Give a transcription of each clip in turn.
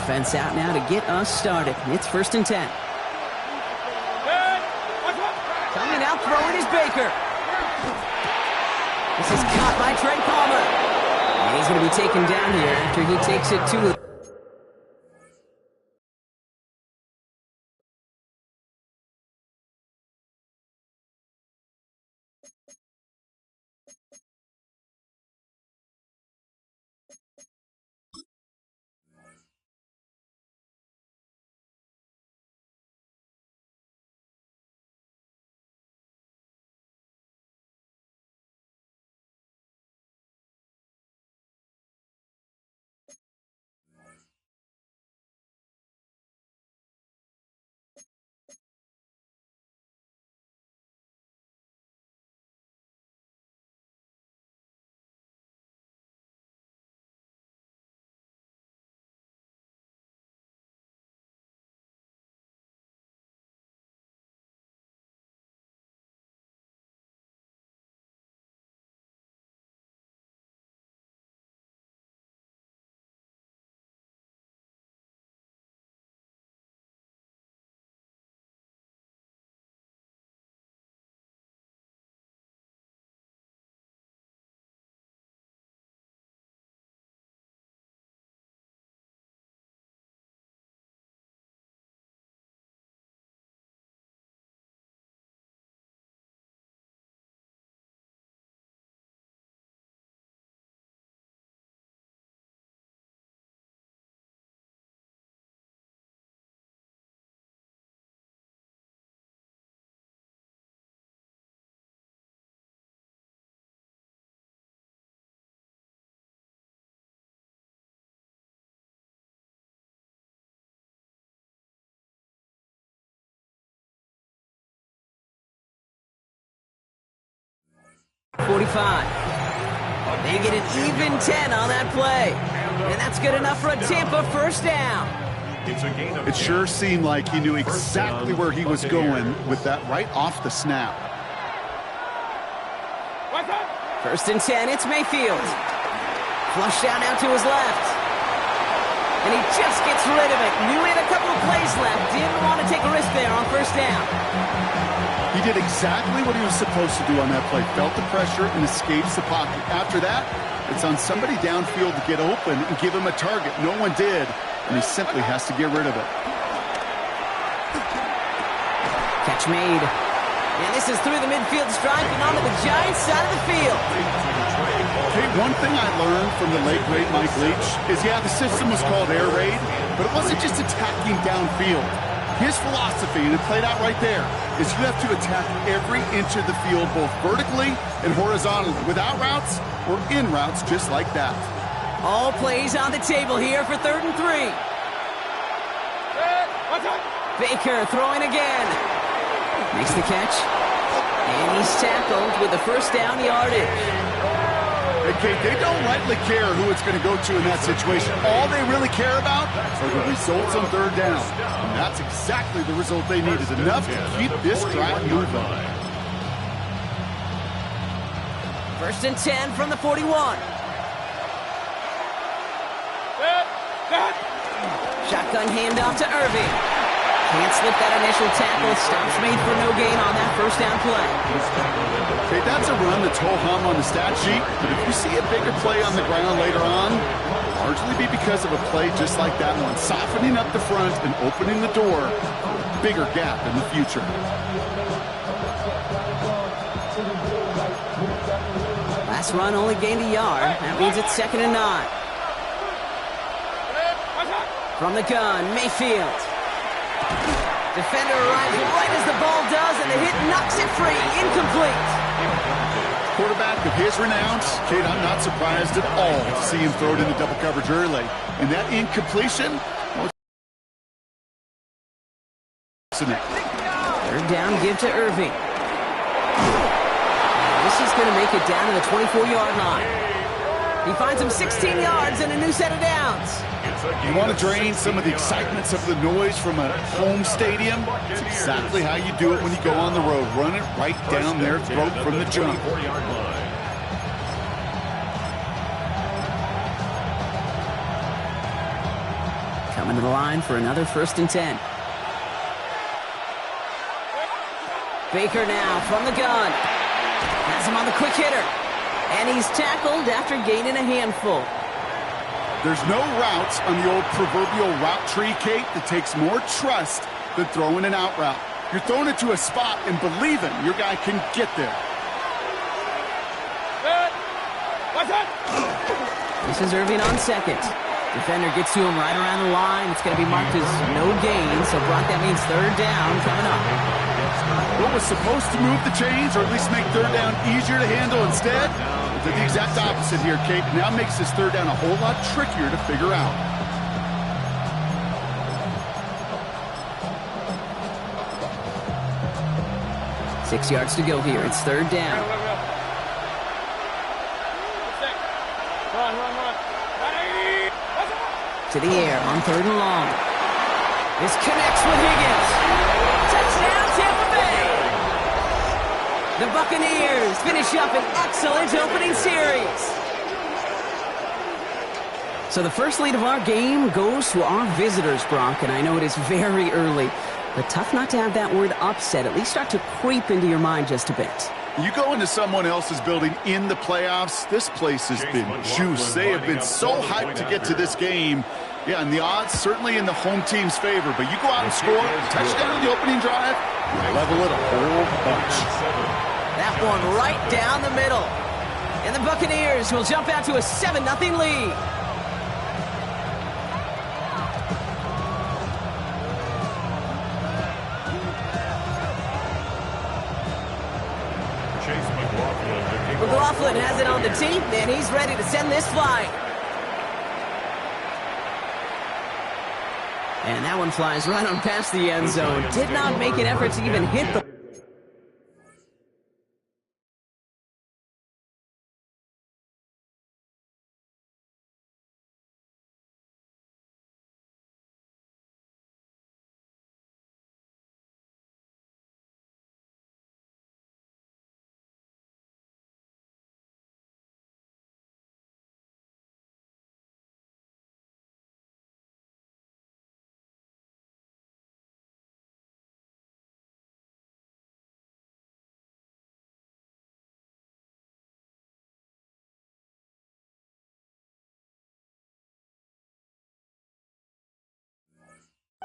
offense out now to get us started. It's 1st and 10. Coming out throwing is Baker. This is caught by Trey Palmer. And he's going to be taken down here after he takes it to... They get an even 10 on that play. And that's good enough for a Tampa 1st down. It sure seemed like he knew exactly where he was going with that right off the snap. 1st and 10, it's Mayfield. Flushed out now to his left. And he just gets rid of it. Knew he had a couple of plays left. Didn't want to take a risk there on 1st down. He did exactly what he was supposed to do on that play. Felt the pressure and escapes the pocket. After that, it's on somebody downfield to get open and give him a target. No one did, and he simply has to get rid of it. Catch made. And this is through the midfield stripe and onto the Giants side of the field. Okay, one thing I learned from the late great Mike Leach is, yeah, the system was called air raid, but it wasn't just attacking downfield. His philosophy, and it played out right there, is you have to attack every inch of the field, both vertically and horizontally, without routes or in routes just like that. All plays on the table here for 3rd and 3. Baker throwing again. Makes the catch. And he's tackled with the 1st down yardage. Okay, they don't lightly care who it's going to go to in that situation. All they really care about are the results on 3rd down. And that's exactly the result they needed. Enough to keep this drive moving. 1st and 10 from the 41. Shotgun handoff to Irving. Can't slip that initial tackle. Stops made for no gain on that 1st down play. Okay, that's a run that's ho-hum on the stat sheet, but if you see a bigger play on the ground later on, it'll largely be because of a play just like that one, softening up the front and opening the door for a bigger gap in the future. Last run only gained a yard. That means it's 2nd and 9. From the gun, Mayfield. Defender arrives right as the ball does, and the hit knocks it free. Incomplete. Quarterback of his renown, Kate, I'm not surprised at all to see him throw it into double coverage early. And that incompletion, well, 3rd down, give to Irving. This is going to make it down to the 24-yard line. He finds him 16 yards and a new set of downs. You want to drain some of the excitement, some of the noise from a home stadium? It's exactly how you do it when you go on the road. Run it right down their throat from the jump. Coming to the line for another 1st and 10. Baker now from the gun. Has him on the quick hitter. And he's tackled after gaining a handful. There's no routes on the old proverbial route tree, Kate, that takes more trust than throwing an out route. You're throwing it to a spot and believing your guy can get there. This is Irving on second. Defender gets to him right around the line. It's going to be marked as no gain, so Brock, that means 3rd down coming up. What was supposed to move the chains, or at least make 3rd down easier to handle instead, did the exact opposite here, Kate. Now makes this 3rd down a whole lot trickier to figure out. Six yards to go here. It's 3rd down. To the air on 3rd and long. This connects with Higgins. Touchdown, Tampa Bay! The Buccaneers finish up an excellent opening series. So the first lead of our game goes to our visitors, Brock, and I know it is very early, but tough not to have that word upset at least start to creep into your mind just a bit. You go into someone else's building in the playoffs, this place has been juiced. They have been so hyped to get to this game. Yeah, and the odds certainly in the home team's favor, but you go out and score a touchdown on the opening drive, you level it a whole bunch. That one right down the middle. And the Buccaneers will jump out to a 7-0 lead. McLaughlin has it on the team, and he's ready to send this flying. And that one flies right on past the end zone. Did not make an effort to even hit the...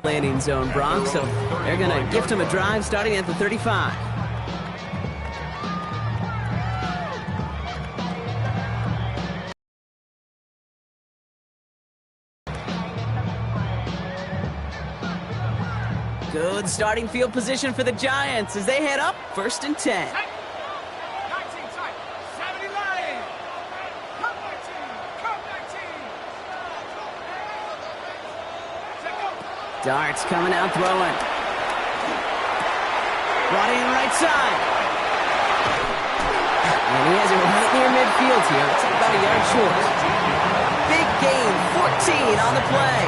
landing zone, Brock, so they're going to gift him a drive starting at the 35. Good starting field position for the Giants as they head up 1st and 10. Darts coming out throwing. Brought in right side. And he has it right near midfield here. It's about a yard short. Big gain, 14 on the play.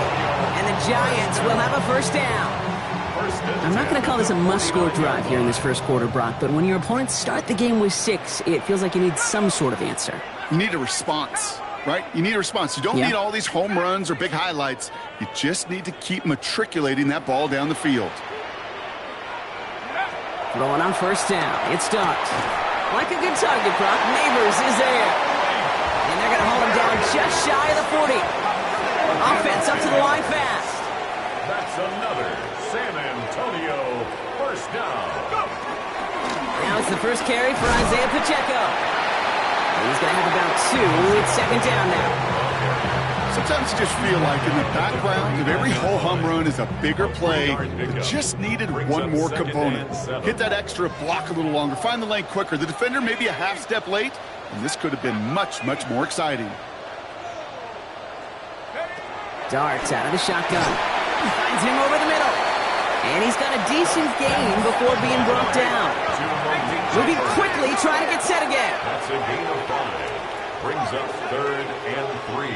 And the Giants will have a 1st down. I'm not going to call this a must-score drive here in this first quarter, Brock, but when your opponents start the game with 6, it feels like you need some sort of answer. You need a response. Right? You need a response. You don't need all these home runs or big highlights. You just need to keep matriculating that ball down the field. Throwing on 1st down. It's Starks. Like a good target, Brock. Neighbors is there. And they're going to hold him down just shy of the 40. Offense up to the line fast. That's another San Antonio 1st down. Now it's the first carry for Isaiah Pacheco. He's going to have about 2. It's 2nd down now. Sometimes you just feel like in the background of every whole home run is a bigger play that just needed one more component. Hit that extra block a little longer, find the lane quicker. The defender may be a half step late, and this could have been much, much more exciting. Darts out of the shotgun. He finds him over the middle. And he's got a decent gain before being brought down. Moving quickly, trying to get set again. That's a gain of 5. Brings up 3rd and 3.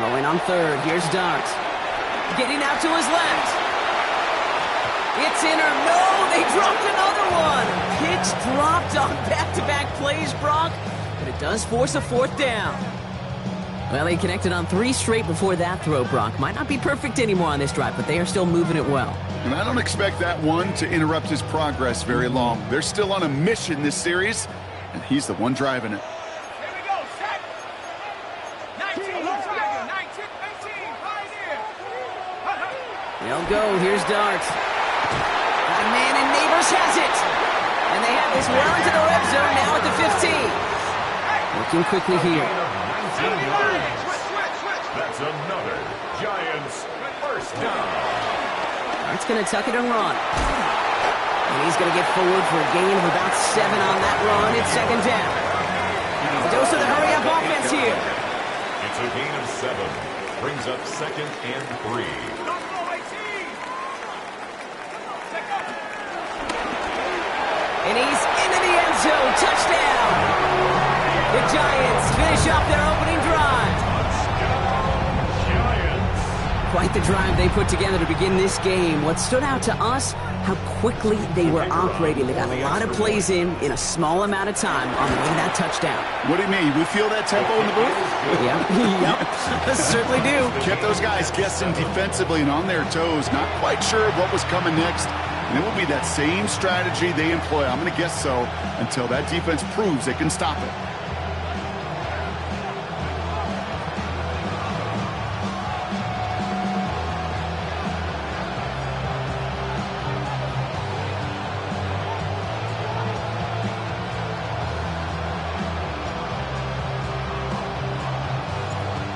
Rolling on 3rd. Here's Darts. Getting out to his left. It's in or no, they dropped another one. Pitch dropped on back-to-back plays, Brock. but it does force a fourth down. Well, they connected on 3 straight before that throw, Brock. Might not be perfect anymore on this drive, but they are still moving it well. And I don't expect that one to interrupt his progress very long. They're still on a mission this series, and he's the one driving it. Here we go, set. 19, looks like it. 19, 18, Pioneer. They'll go. Here's Dart. Got a man, and Neighbors has it. And they have this well into the red zone now at the 15. Working quickly here. That's another Giants first down. Dart's going to tuck it and run. And he's going to get forward for a gain of about 7 on that run. It's second down. A dose of the hurry-up offense here. It's a gain of 7. Brings up second and 3. And he's into the end zone. Touchdown. The Giants finish off their opening drive. Giants. Quite the drive they put together to begin this game. What stood out to us, how quickly they were operating. They got a lot of plays in a small amount of time on the way to that touchdown. What do you mean? We feel that tempo in the booth? Yep. Certainly do. Kept those guys guessing defensively and on their toes, not quite sure what was coming next. And it will be that same strategy they employ, I'm going to guess so, until that defense proves they can stop it.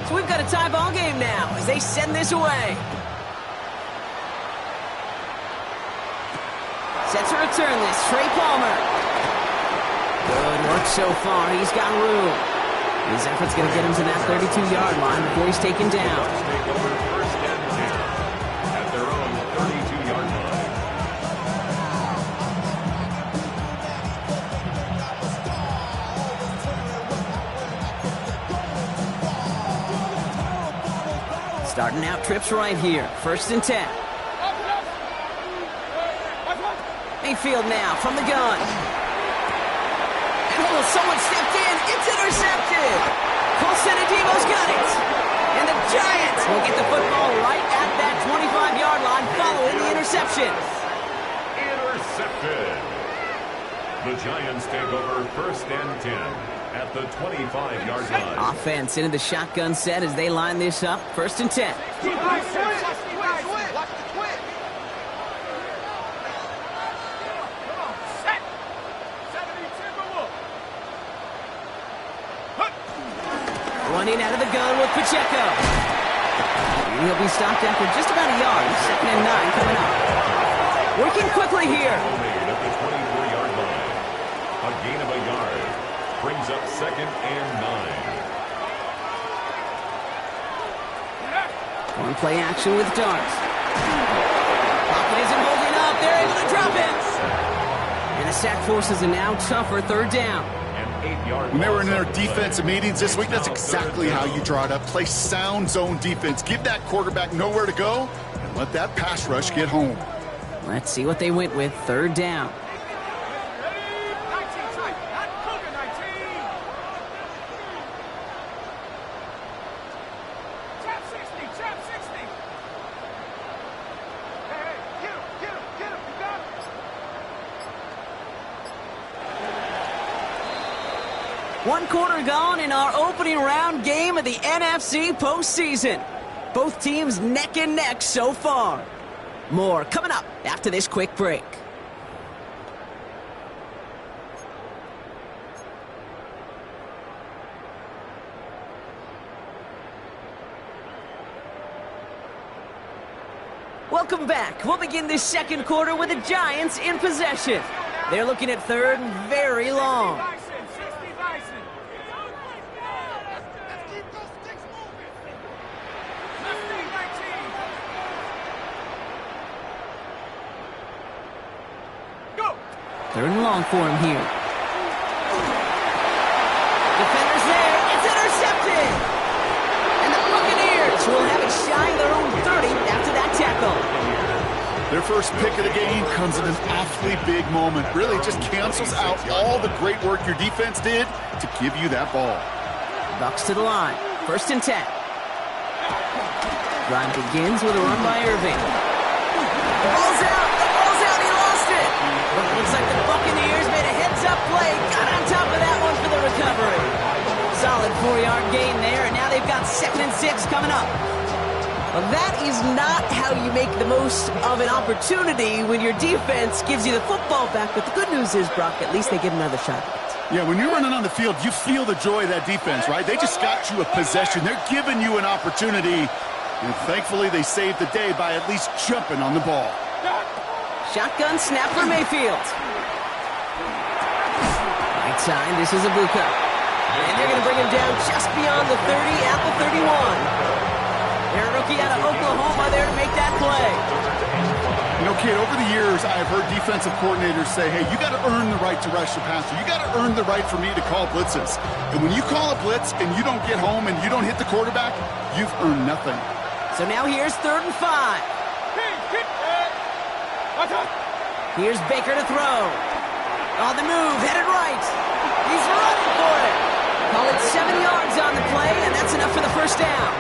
So we've got a tie ball game now as they send this away. Set to return this, Trey Palmer. Good work so far. He's got room. His effort's going to get him to that 32-yard line before he's taken down. Take over first and 10 at their own 32-yard line. Starting out trips right here. First and 10. Mayfield now from the gun. Oh, someone stepped in. It's intercepted. Colson Adebo's got it. And the Giants will get the football right at that 25-yard line following the interception. Intercepted. The Giants take over first and 10 at the 25-yard line. Offense into the shotgun set as they line this up. First and 10. Running out of the gun with Pacheco. He'll be stopped after just about a yard. Second and 9 coming up. Working quickly here. At the 24-yard line. A gain of a yard. Brings up second and 9. One play action with Dart. Pocket isn't holding up. They're able to drop it. And the sack forces a now tougher third down. When they were in their defensive meetings this week, that's exactly how you draw it up. Play sound zone defense. Give that quarterback nowhere to go and let that pass rush get home. Let's see what they went with. Third down. One quarter gone in our opening round game of the NFC postseason. Both teams neck and neck so far. More coming up after this quick break. Welcome back. We'll begin this second quarter with the Giants in possession. They're looking at third and very long. Third and long for him here. Defenders there. It's intercepted. And the Buccaneers will have it shy of their own 30 after that tackle. Their first pick of the game comes in an awfully big moment. Really just cancels out all the great work your defense did to give you that ball. Bucks to the line. 1st and 10. Drive begins with a run by Irving. The ball's out. The ball's out. He lost it. But it looks like the Buccaneers made a heads-up play. Got on top of that one for the recovery. Solid 4-yard gain there, and now they've got 2nd and 6 coming up. Well, that is not how you make the most of an opportunity when your defense gives you the football back. But the good news is, Brock, at least they get another shot. Yeah, when you're running on the field, you feel the joy of that defense, right? They just got you a possession. They're giving you an opportunity. And thankfully, they saved the day by at least jumping on the ball. Shotgun snap for Mayfield. Right side, this is Ibuka. And they're going to bring him down just beyond the 30 at the 31. They're a rookie out of Oklahoma there to make that play. You know, kid, over the years, I've heard defensive coordinators say, hey, you got to earn the right to rush the passer. You got to earn the right for me to call blitzes. And when you call a blitz and you don't get home and you don't hit the quarterback, you've earned nothing. So now here's 3rd and 5. Here's Baker to throw. On the move, headed right. He's running for it. Call it 7 yards on the play, and that's enough for the 1st down.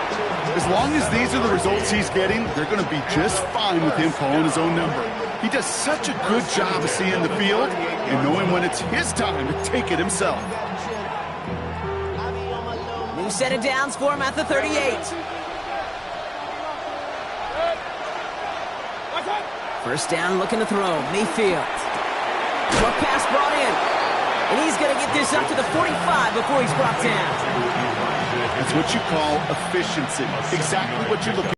As long as these are the results he's getting, they're going to be just fine with him calling his own number. He does such a good job of seeing the field and knowing when it's his time to take it himself. New set of downs for him at the 38. 1st down, looking to throw. Mayfield. Short pass brought in. And he's going to get this up to the 45 before he's brought down. It's what you call efficiency. Exactly what you're looking for.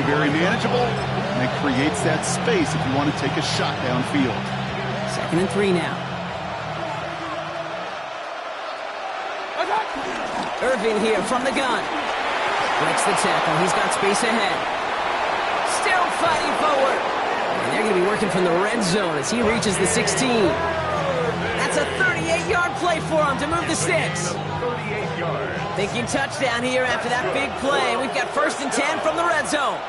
Very manageable, and it creates that space if you want to take a shot downfield. 2nd and 3 now. Irving here from the gun. Breaks the tackle. He's got space ahead. Still fighting forward. And they're going to be working from the red zone as he reaches the 16. That's a 38-yard play for him to move the sticks. 38-yard. Thinking touchdown here after that big play. We've got 1st and 10 from the red zone.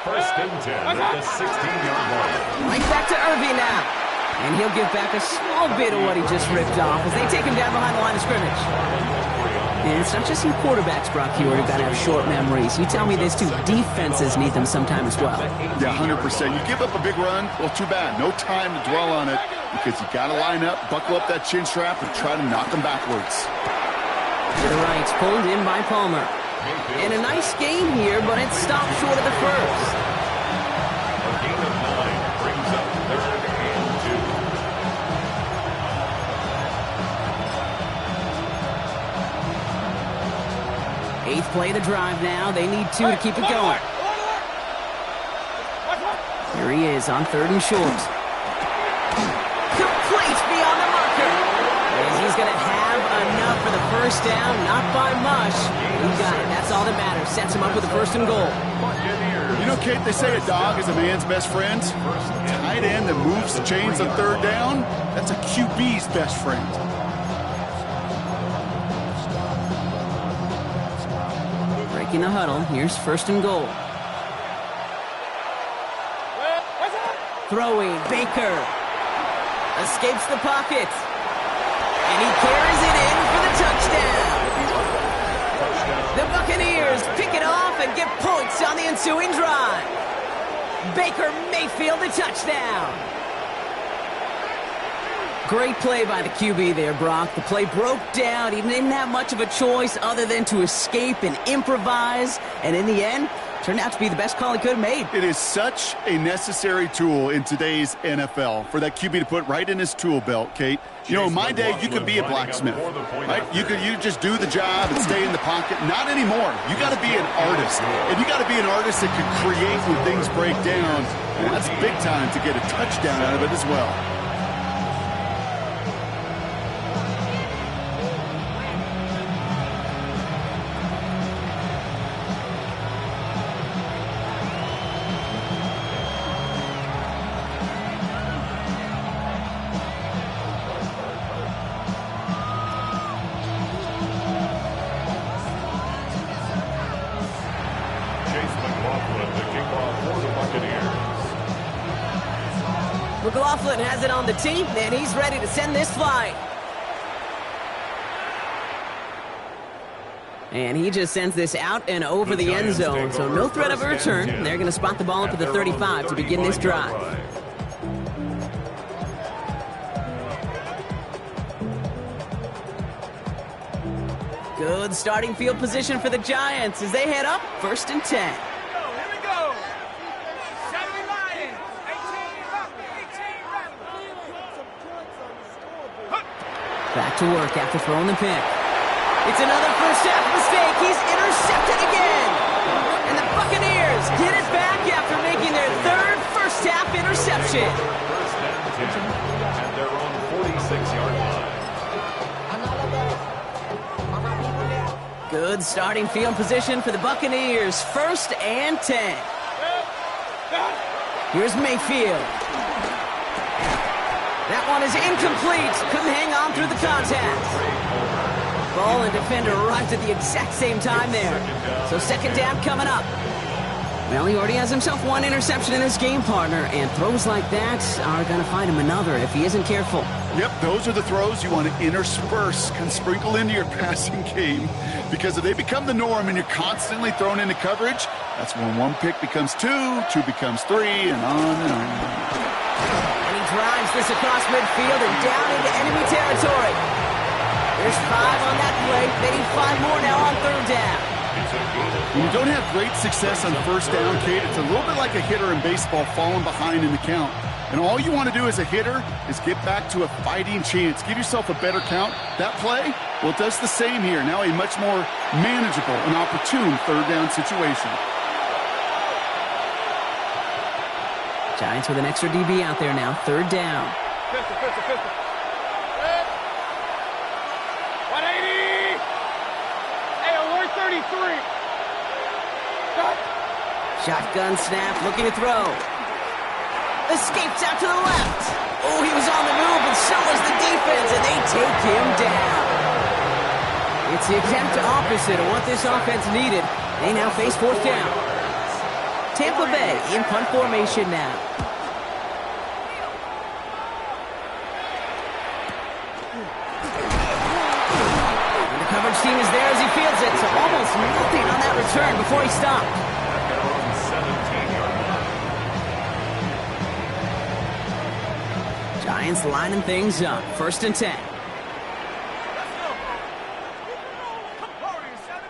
1st and 10 at the 16-yard line. Right back to Irving now. And he'll give back a small bit of what he just ripped off as they take him down behind the line of scrimmage. And it's not just you quarterbacks, Brock, here who've got to have short memories. You tell me this too. Defenses need them sometime as well. Yeah, 100%. You give up a big run, well, too bad. No time to dwell on it because you got to line up, buckle up that chin strap, and try to knock them backwards. To the right, pulled in by Palmer. And a nice gain here, but it stopped short of the 1st. A gain of 9 brings up 3rd and 2. 8th play of the drive now. They need 2 to keep it going. Here he is on 3rd and short. Complete beyond the marker. And he's going to have enough for the 1st down. Not by much. He got it. That's all that matters. Sets him up with a 1st and goal. You know, Kate, they say a dog is a man's best friend. Tight end that moves the chains on 3rd down, that's a QB's best friend. Breaking the huddle. Here's 1st and goal. Throwing. Baker. Escapes the pocket. And he carries it in for the touchdown. The Buccaneers pick it off and get points on the ensuing drive. Baker Mayfield, the touchdown. Great play by the QB there, Brock. The play broke down. He didn't have much of a choice other than to escape and improvise. And in the end, turned out to be the best call he could have made. It is such a necessary tool in today's NFL for that QB to put right in his tool belt, Kate. You know, in my day, you could be a blacksmith, right? You just do the job and stay in the pocket. Not anymore. You got to be an artist, and you got to be an artist that can create when things break down. And that's big time to get a touchdown out of it as well. McLaughlin has it on the tee, and he's ready to send this flying. And he just sends this out and over the end zone, so no threat of a return. They're going to spot the ball up at the 35 to begin this drive. Good starting field position for the Giants as they head up 1st and 10. Here we go. 70 Lions. 18 Back to work after throwing the pick. It's another first half mistake. He's intercepted again. And the Buccaneers get it back after making their 3rd first half interception. First and 10 at their own 46-yard line. Good starting field position for the Buccaneers. 1st and 10. Here's Mayfield. That one is incomplete. Couldn't hang on through the contact. Ball and defender arrived at the exact same time there. So 2nd down coming up. Well, he already has himself 1 interception in his game, partner, and throws like that are going to find him another if he isn't careful. Yep, those are the throws you want to intersperse and sprinkle into your passing game, because if they become the norm and you're constantly thrown into coverage, that's when 1 pick becomes 2, 2 becomes 3, and on and on. And he drives this across midfield and down into enemy territory. There's 5 on that play. They need 5 more now on 3rd down. When you don't have great success on 1st down, Kate, it's a little bit like a hitter in baseball falling behind in the count. And all you want to do as a hitter is get back to a fighting chance. Give yourself a better count. That play, well, it does the same here. Now a much more manageable and opportune 3rd down situation. Giants with an extra DB out there now. 3rd down. 180. Hey, alert 33. Shotgun snap, looking to throw. Escapes out to the left. Oh, he was on the move, and so was the defense, and they take him down. It's the exact opposite of what this offense needed. They now face 4th down. Tampa Bay in punt formation now. And the coverage team is there as he fields it, so almost nothing on that return before he stopped. At their own 17-yard line. Giants lining things up. 1st and 10. Let's go. Come on, 70.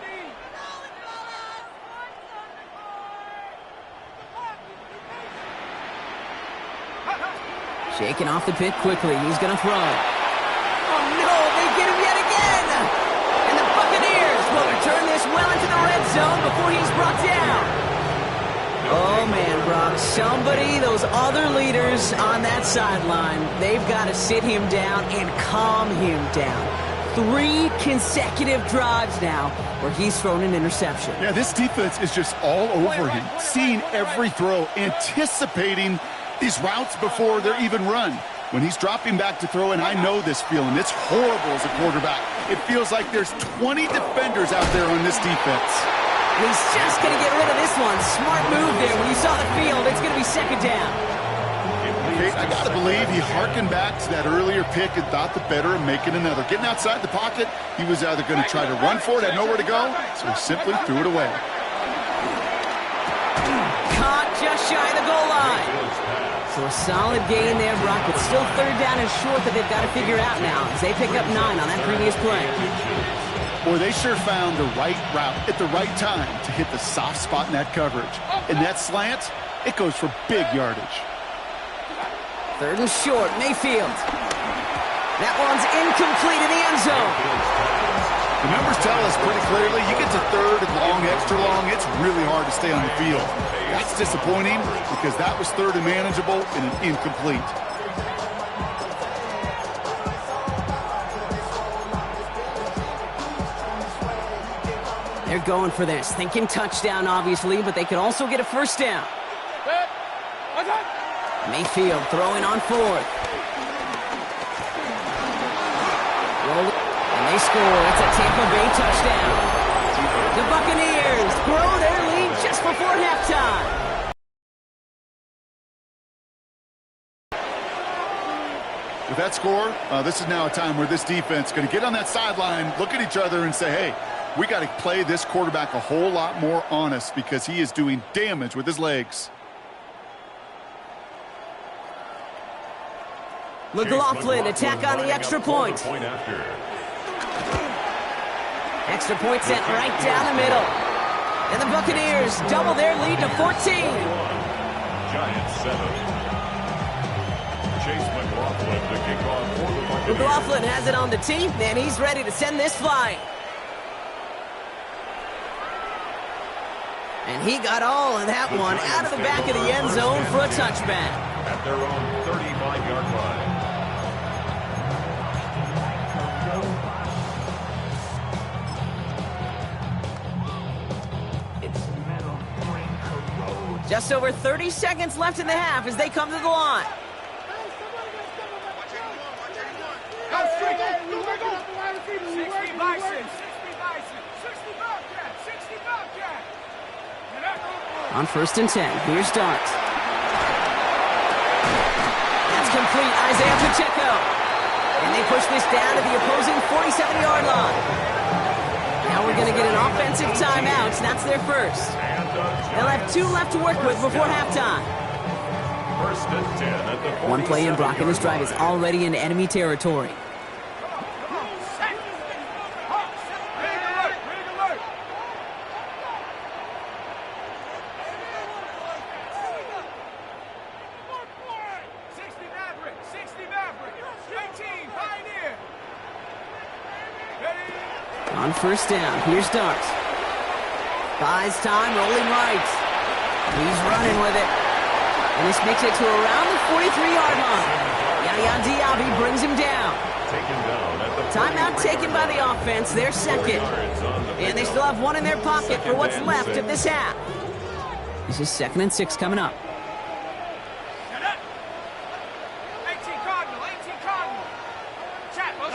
Shaking off the pick quickly. He's going to throw. Oh, no. They get him yet again. And the Buccaneers will return this well into the red zone before he's brought down. Oh, man, Brock. Somebody, those other leaders on that sideline, they've got to sit him down and calm him down. 3 consecutive drives now where he's thrown an interception. Yeah, this defense is just all over him, seeing every throw, anticipating these routes before they're even run. When he's dropping back to throw, and I know this feeling, it's horrible as a quarterback. It feels like there's 20 defenders out there on this defense. He's just going to get rid of this one. Smart move there. When you saw the field, it's going to be 2nd down. Okay, I got to believe he harkened back to that earlier pick and thought the better of making another. Getting outside the pocket, he was either going to try to run for it, had nowhere to go, so he simply threw it away. Caught just shy of the goal line. So a solid gain there, Brock, but still 3rd down and short that they've got to figure out now as they pick up 9 on that previous play. Boy, they sure found the right route at the right time to hit the soft spot in that coverage. And that slant, it goes for big yardage. 3rd and short, Mayfield. That one's incomplete in the end zone. The numbers tell us pretty clearly, you get to 3rd and long, extra long, it's really hard to stay on the field. That's disappointing because that was 3rd and manageable and an incomplete. They're going for this, thinking touchdown, obviously, but they could also get a 1st down. Mayfield throwing on 4th. And they score. It's a Tampa Bay touchdown. The Buccaneers grow their lead just before halftime. With that score, this is now a time where this defense is going to get on that sideline, look at each other, and say, hey, we got to play this quarterback a whole lot more honest because he is doing damage with his legs. McLaughlin attack on the extra point. Extra point sent right down the middle. And the Buccaneers double their lead to 14. Giants 7. Chase McLaughlin to kick off for the Buccaneers. McLaughlin has it on the tee, and he's ready to send this flying. And he got all of that one out of the back of the end zone for a touchback. At their own 35-yard line. Just over 30 seconds left in the half as they come to the line. Go straight. 60 Bison. 60 Bison. 60 Bobcat. 60 Bobcat. On 1st and 10, here's Dart. That's complete, Isaiah Pacheco. And they push this down to the opposing 47-yard line. Now we're going to get an offensive timeout, and that's their first. They'll have 2 left to work with before halftime. 1st and 10 at the 47. One play in, Brock, and this drive is already in enemy territory. On 1st down, here's Dart. Buys time, rolling right. He's running with it. And this makes it to around the 43-yard line. Yaya Diaby brings him down. Timeout taken by the offense, their second. And they still have 1 in their pocket for what's left of this half. This is 2nd and 6 coming up. 18 Cardinal. 18 Cardinal. Chat. Go.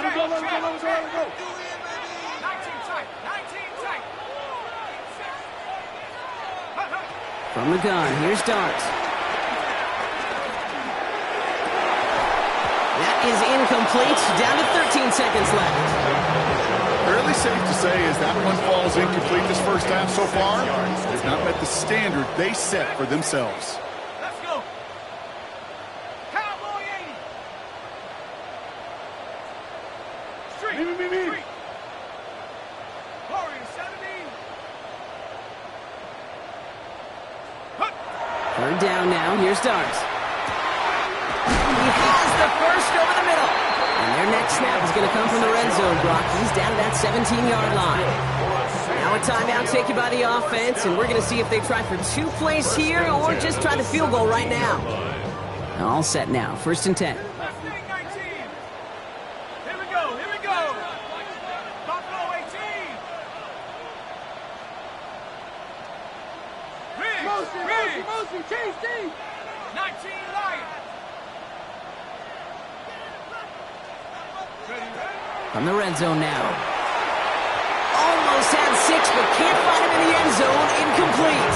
19 tight. 19 tight. From the gun, here's Dart. That is incomplete. Down to 13 seconds left. Fairly safe to say as that one falls incomplete this first half so far, has not met the standard they set for themselves. Let's go. Cowboy 80. Street. Street. Warrior 70. 3rd down now, here's Dart. He has the first over the middle. And their next snap is going to come from the red zone, Brock. He's down to that 17-yard line. Now a timeout taken by the offense, and we're going to see if they try for 2 plays here or just try the field goal right now. All set now, 1st and 10. Let's take 19. Here we go. Here we go. Buffalo 18. Riggs. Riggs. 19 Lions. From the red zone now. Almost had 6, but can't find him in the end zone. Incomplete.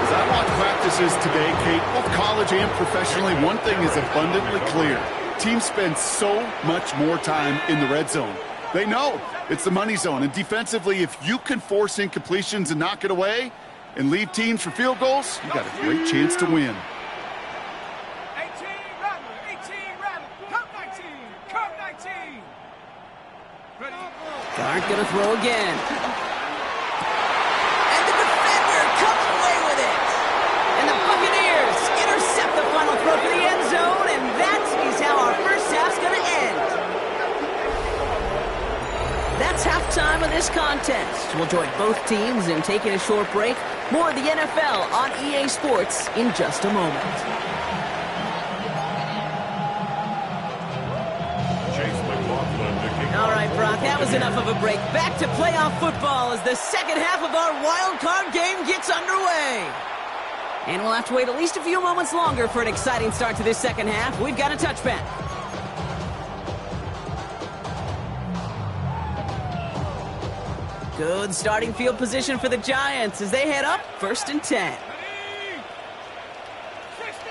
As I watch practices today, Kate, both college and professionally, one thing is abundantly clear. Teams spend so much more time in the red zone. They know it's the money zone. And defensively, if you can force incompletions and knock it away and leave teams for field goals, you got a great chance to win. 18 Rattler. Come 19. Come 19. Ready. Dart gonna throw again. And the defender comes away with it. And the Buccaneers intercept the final throw for the end zone, and that is how our first half's gonna end. That's halftime of this contest. We'll join both teams in taking a short break. More of the NFL on EA Sports in just a moment. All right, Brock, that was enough of a break. Back to playoff football as the second half of our wild card game gets underway. And we'll have to wait at least a few moments longer for an exciting start to this second half. We've got a touchback. Good starting field position for the Giants as they head up 1st and 10. 60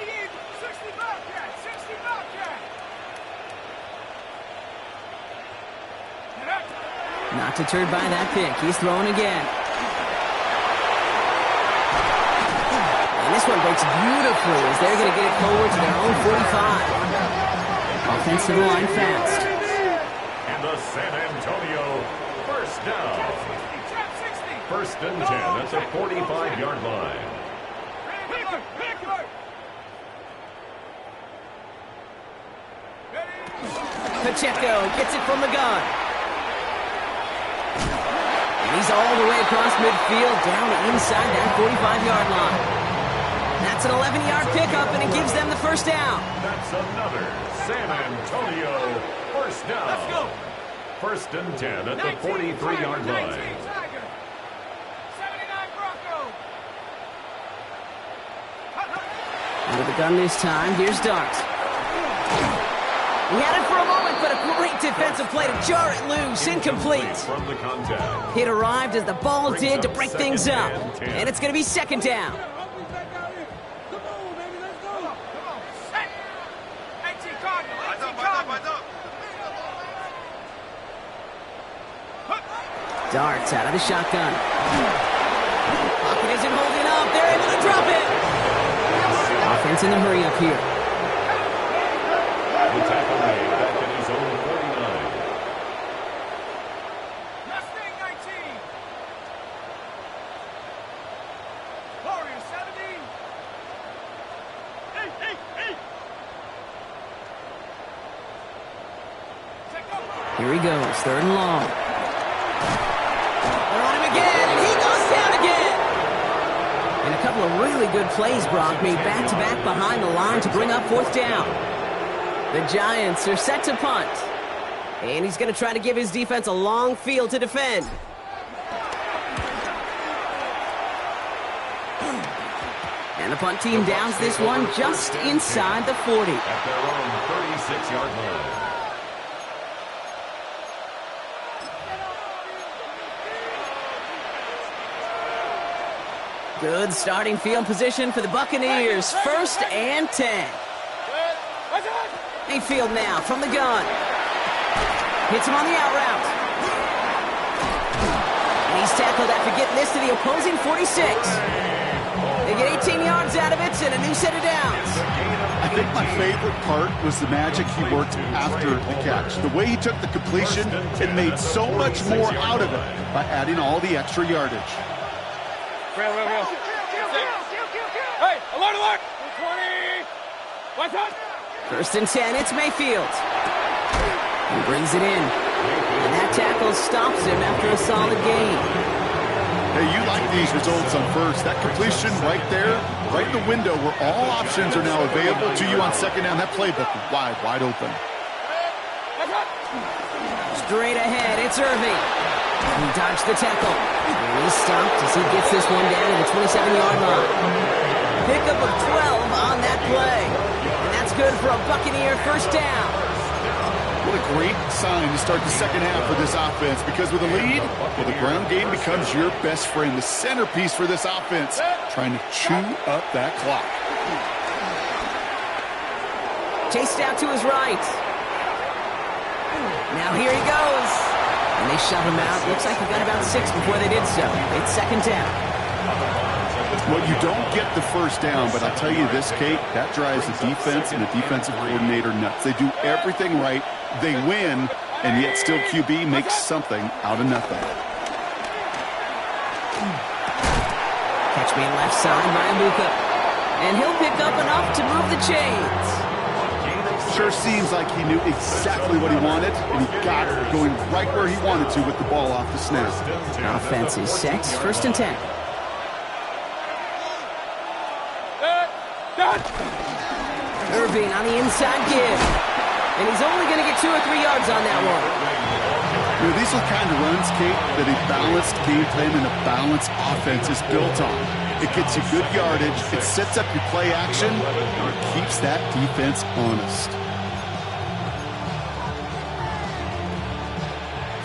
Bobcat. 60 Bobcat. Not deterred by that pick. He's throwing again. And this one breaks beautifully as they're going to get it forward to their own 45. Offensive line fast. And the San Antonio first down. First and 10 at the 45-yard line. Pacheco gets it from the gun. And he's all the way across midfield, down inside that 45-yard line. That's an 11-yard pickup, and it gives them the first down. That's another San Antonio first down. Let's go. First and 10 at the 43-yard line. Out of the gun this time, here's Dart. He had it for a moment, but a great defensive play to jar it loose. Incomplete. From the contact. It arrived as the ball did to break things up. And it's going to be second down. Darts out of the shotgun. Pocket isn't holding up. They're able to drop it. Offense in the hurry up here. The tackle made back in his own 49. Mustang 19. Warriors 70. Here he goes, third and long. They're on him again, and he goes down again. And a couple of really good plays, Brock, made back-to-back behind the line to bring up fourth down. The Giants are set to punt. And he's going to try to give his defense a long field to defend. And the punt team downs this one just inside the 40. At their own 36-yard line. Good starting field position for the Buccaneers. First and 10. Mayfield now from the gun. Hits him on the out route. And he's tackled after getting this to the opposing 46. They get 18 yards out of it and a new set of downs. I think my favorite part was the magic he worked after the catch. The way he took the completion and made so much more out of it by adding all the extra yardage. Real. Hey, alert, alert! 20. What's up? First and 10, it's Mayfield. He brings it in. And that tackle stops him after a solid gain. Hey, you like these results on first. That completion right there, right in the window where all options are now available to you on second down. That playbook wide open. Straight ahead, it's Irving. He dodged the tackle. And he's stopped as he gets this one down to the 27-yard line. Pickup of 12 on that play. And that's good for a Buccaneer first down. What a great sign to start the second half for this offense, because with a lead, well, the ground game becomes your best friend, the centerpiece for this offense, trying to chew up that clock. Chased out to his right. Now here he goes. And they shove him out. Looks like he got about 6 before they did so. It's second down. Well, you don't get the first down, but I'll tell you this, Kate, that drives the defense and the defensive coordinator nuts. They do everything right. They win, and yet still QB makes something out of nothing. Catch me left side by Amuka. And he'll pick up enough to move the chains. Sure seems like he knew exactly what he wanted, and he got it going right where he wanted to with the ball off the snap. Offense is set. First and 10. Irving on the inside give. And he's only going to get 2 or 3 yards on that one. You know, these are the kind of runs, Kate, that a balanced game plan and a balanced offense is built on. It gets you good yardage, it sets up your play action, and it keeps that defense honest.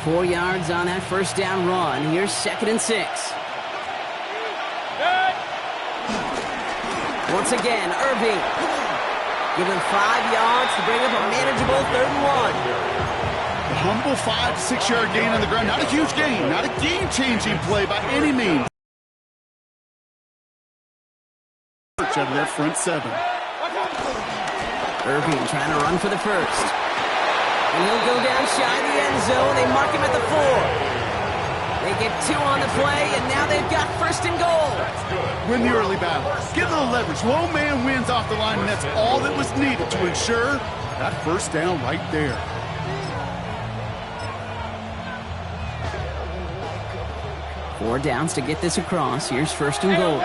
4 yards on that first down run. Here's second and 6. Once again, Irving. Give him 5 yards to bring up a manageable 3rd and 1. humble 5 to 6 yard gain on the ground. Not a huge gain, not a game-changing play by any means. Out of their front 7. Irving trying to run for the first. And he'll go down shy of the end zone. They mark him at the 4. They get 2 on the play, and now they've got first and goal. Win the early battle. Get a little leverage. Low man wins off the line, and that's all that was needed to ensure that first down right there. Four downs to get this across. Here's first and goal.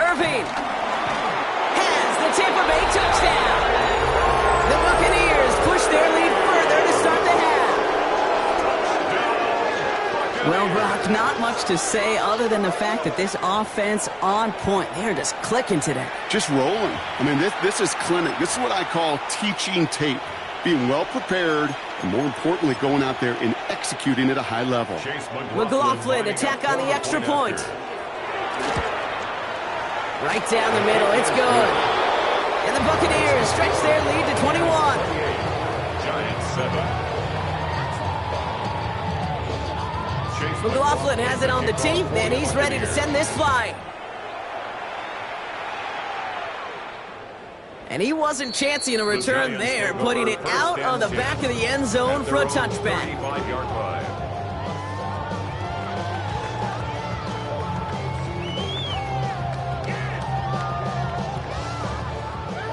Irving has the Tampa Bay touchdown. The Buccaneers push their lead further to start the half. Well, Brock, not much to say other than the fact that this offense on point. They're just clicking today. Just rolling. I mean, this is clinic. This is what I call teaching tape. Being well prepared, and more importantly, going out there and executing at a high level. McLaughlin attack on the extra point. Right down the middle, it's good. And the Buccaneers stretch their lead to 21. Giants 7. McLaughlin has it on the tape, and he's ready to send this flying. And he wasn't chancing a return there, putting it out on the back of the end zone for a touchback.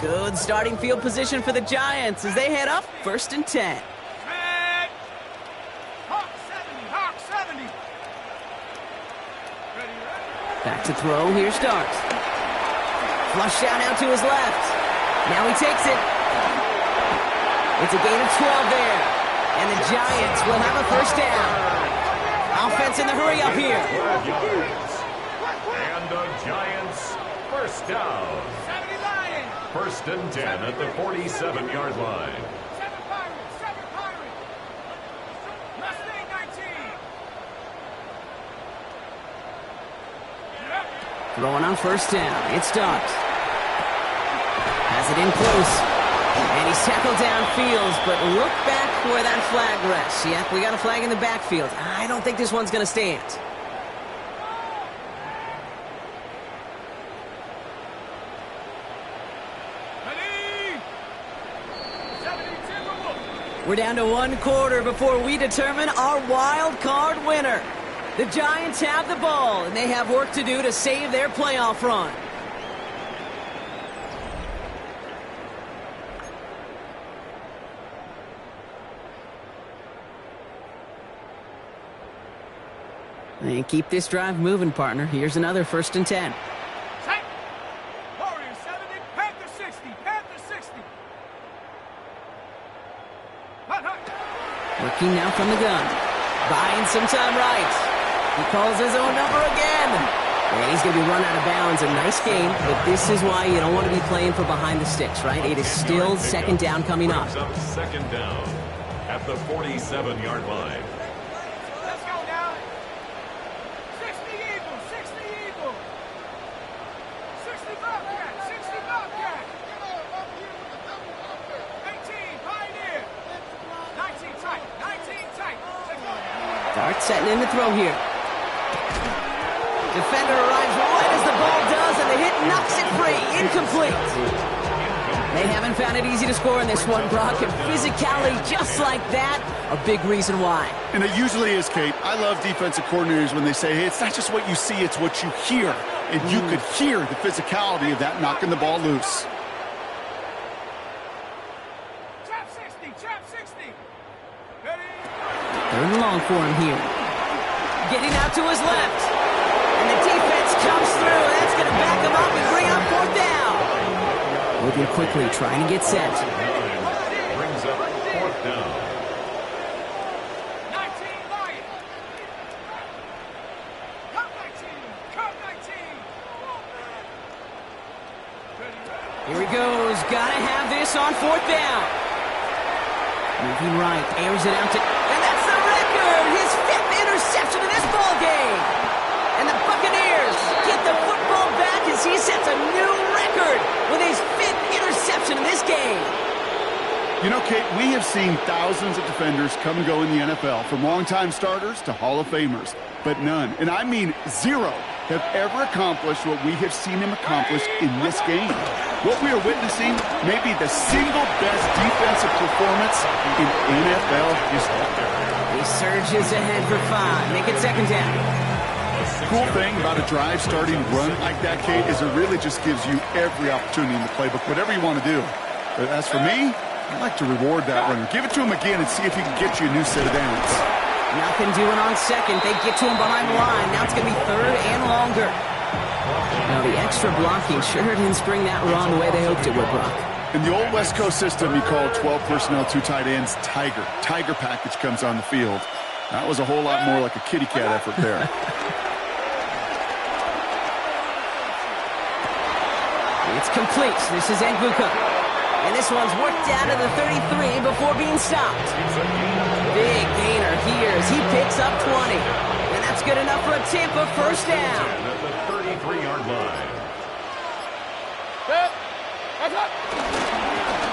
Good starting field position for the Giants as they head up first and 10. Back to throw, here starts. Flush out now to his left. Now he takes it. It's a gain of 12 there. And the Giants will have a first down. Offense in the hurry up here. And the Giants first down. First and 10 at the 47-yard line. Throwing on first down. It starts. Has it in close. And he's tackled downfield, but look back where that flag rests. Yep, we got a flag in the backfield. I don't think this one's going to stand. We're down to 1 quarter before we determine our wild card winner. The Giants have the ball, and they have work to do to save their playoff run. And keep this drive moving, partner. Here's another first and 10. Warriors 70, Panther 60, Panther 60. Working now from the gun. Buying some time right. He calls his own number again. And he's going to be run out of bounds. A nice game, but this is why you don't want to be playing for behind the sticks, right? It is still second down coming up. Second down at the 47-yard line. Let's go now. 60 Eagles, 60 Eagles. 60 Bobcat, 60 Bobcat. 18 Pioneer. 19 tight, 19 tight. Dart setting in to throw here. Defender arrives right as the ball does, and the hit knocks it free. Incomplete. They haven't found it easy to score in this one, Brock, and physicality just like that, a big reason why. And it usually is, Kate. I love defensive coordinators when they say, hey, it's not just what you see, it's what you hear. And you could hear the physicality of that knocking the ball loose. Trap 60, trap 60. Ready? Third and long for him here. Getting out to his left. And the defense comes through. That's going to back him up and bring up fourth down. Moving quickly, trying to get set. Brings up fourth down. 19 Lions. Come 19, come 19. Here he goes. Got to have this on fourth down. Moving right, airs it out to... And that's the record! His 5th interception in this ball game. And the Buccaneers get the football back as he sets a new record with his 5th interception in this game. You know, Kate, we have seen thousands of defenders come and go in the NFL, from longtime starters to Hall of Famers, but none, and I mean zero, have ever accomplished what we have seen him accomplish in this game. What we are witnessing may be the single best defensive performance in NFL history. He surges ahead for 5. Make it second down. The cool thing about a drive starting run like that, Kate, is it really just gives you every opportunity in the playbook, whatever you want to do. But as for me, I'd like to reward that runner. Give it to him again and see if he can get you a new set of downs. Nothing doing on second. They get to him behind the line. Now it's going to be third and longer. Now the extra blocking sure didn't spring that run the way they hoped it would, Brock. In the old West Coast system, you called 12 personnel, 2 tight ends, Tiger. Tiger package comes on the field. That was a whole lot more like a kitty cat effort there. It's complete. This is Nguka. And this one's worked down to the 33 before being stopped. Big gainer here as he picks up 20. And that's good enough for a Tampa first down. At the 33-yard line.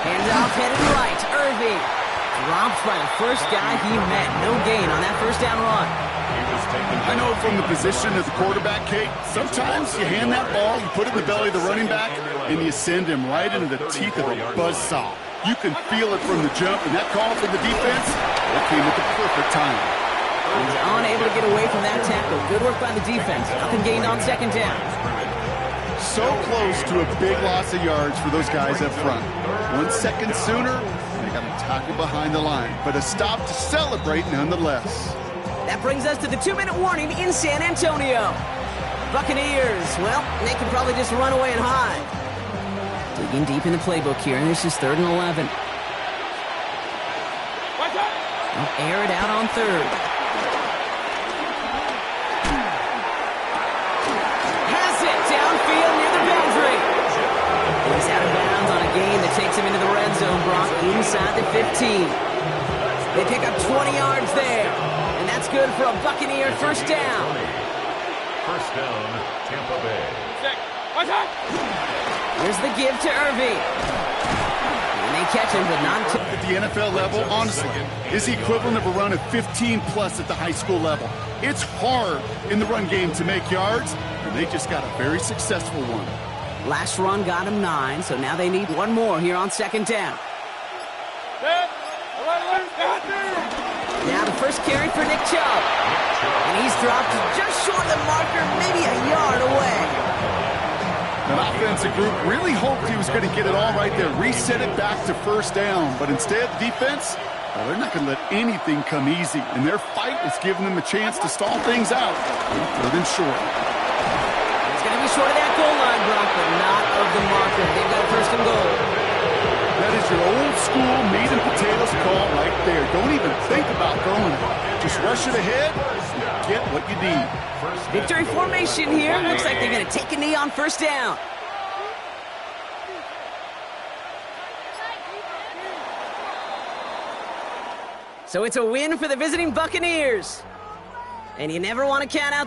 Hands off, headed right. Irving dropped by the first guy he met. No gain on that first down run. I know from the position of the quarterback, Kate, sometimes you hand that ball, you put it in the belly of the running back, and you send him right into the teeth of a buzzsaw. You can feel it from the jump, and that call from the defense, it came at the perfect time. He's unable to get away from that tackle. Good work by the defense. Nothing gained on second down. So close to a big loss of yards for those guys up front. 1 second sooner, they got a tackle behind the line, but a stop to celebrate nonetheless. That brings us to the 2-minute warning in San Antonio. Buccaneers, well, they can probably just run away and hide. Digging deep in the playbook here, and this is 3rd and 11. They'll air it out on 3rd. Has it downfield near the boundary. He's out of bounds on a gain that takes him into the red zone, Brock, inside the 15. They pick up 20 yards there. And that's good for a Buccaneer first down. First down, Tampa Bay. Here's the give to Irving. And they catch him, but not At the NFL level, honestly, is the equivalent of a run of 15-plus at the high school level. It's hard in the run game to make yards, and they just got a very successful one. Last run got him 9, so now they need one more here on second down. Now the first carry for Nick Chubb. And he's dropped just short of the marker, maybe a yard away. That offensive group really hoped he was going to get it all right there, reset it back to first down. But instead, defense, well, they're not going to let anything come easy. And their fight is giving them a chance to stall things out. 3rd and short. It's going to be short of that goal line, Brock, but not of the marker. They've got first and goal. That is your old school meat and potatoes call right there. Don't even think about throwing it. Just rush it ahead and get what you need. Victory formation here. Looks like they're going to take a knee on first down. So it's a win for the visiting Buccaneers. And you never want to count out the